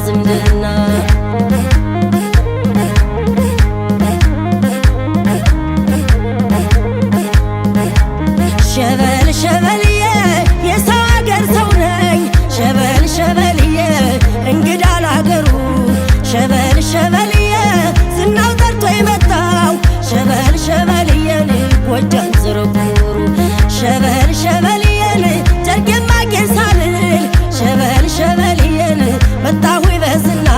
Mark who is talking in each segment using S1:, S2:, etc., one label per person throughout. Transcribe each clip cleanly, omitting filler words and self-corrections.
S1: ለዝምድና ሸበል ሸበልዬ የሰው አገር ሰው ነኝ ሸበል ሸበልዬ እንግዳ ላገሩ ሸበል ሸበልዬ ዝናው ጠርቶ የመጣው ሸበል ሸበልዬን ጎጃም ዝርጉሩ ሸበል ሸበልዬን ጨርቄማ ጌሳልል ሸበል ሸበልዬን መጣሁ በዝና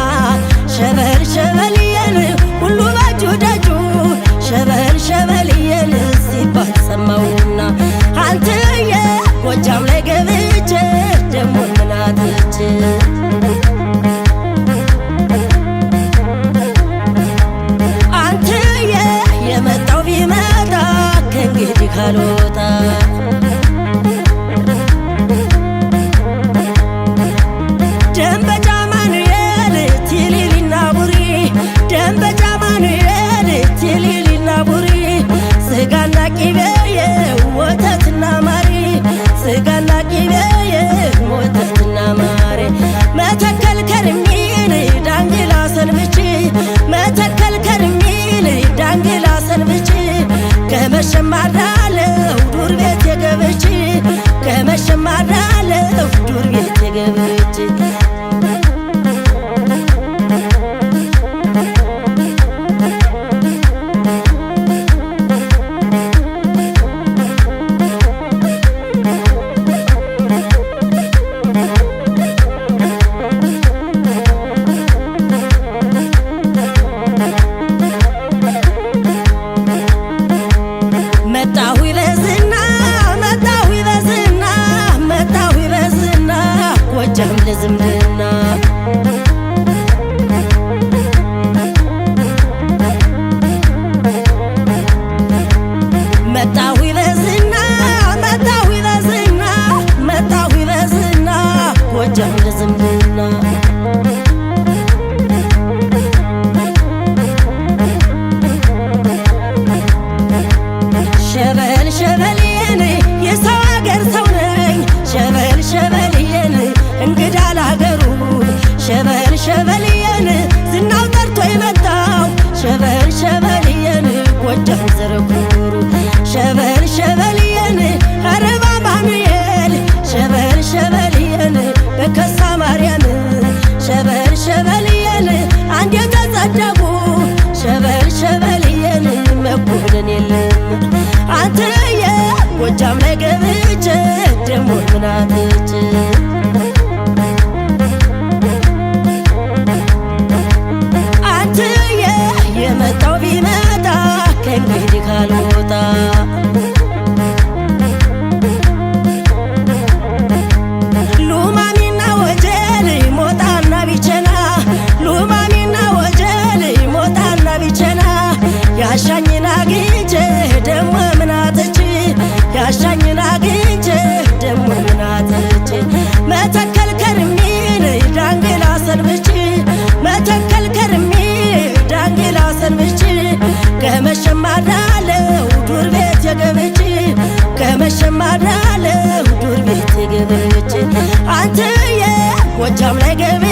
S1: ሸበል ሸበልዬን ሁሉ ባጁ ደጁ ሸበል ሸበልዬን ሲባል ሰማውና አንተዬ ጎጃም ላይ ገብቼ ደሞ ምን አጥቼ አንተዬ የመጣው ቢመጣ ከእንግዲህ ካልወጣ ደንበጫ ማኑኤል ቲሊሊና ቡሪ ደንበጫ ማኑኤል ቲሊሊና ቡሪ ስጋና ቂቤዬ ወተትና ማሪ ስጋና ቂቤዬ ወተትና ማሪ መተከል ከርሚን ዳንግላ ሰንብቼ መተከል ከርሚን ዳንግላ ሰንብቼ ከመሸም አድራለሁ ዱር ቤት የገብቼ ከመሸም አድራለሁ ዱር ቤት የገብቼ ለዝምድና መጣሁ በዝና መጣሁ በዝና መጣሁ በዝና ጎጃም ለዝምድና ሸበል ሸበልዬን የሰው አገር ሰው ነኝ ሸበል ሸበልዬን እንግዳ ላገሩ ሸበል ሸበልዬን ዝናው ጠርቶ የመጣው ሸበል ሸበልዬን ጎጃም ዝርጉሩ ሸበል ሸበልዬን አረባ ማኑኤል ሸበል ሸበልዬን በከሳ ማርያም ሸበል ሸበልዬን አንድ የተጸደቁ ሸበል ሸበልዬን መጎብደን የለም አንተዬ ጎጃም ላይ ገብቼ ደሞ ምን አጥቼ የመጣው ቢመጣ ከእንግዲህ ካልወጣ ሉማሜና ወጀል ሞጣና ቢቸና ሉማሜና ወጀል ሞጣና ቢቸና ያሻኝን አግኝቼ ደሞ ምን አጥቼ ያሻኝን አግኝቼ ደሞ ምን አጥቼ መተከል ከርሚን ዳንግላ ሰንብቼ መተከል ከርሚ ዳንግላ ሰንብቼ ከመሸም አድራለሁ ዱር ቤት የገብቼ ከመሸም አድራለሁ ዱር ቤት የገብቼ አንተዬ ጎጃም ላይ ገብ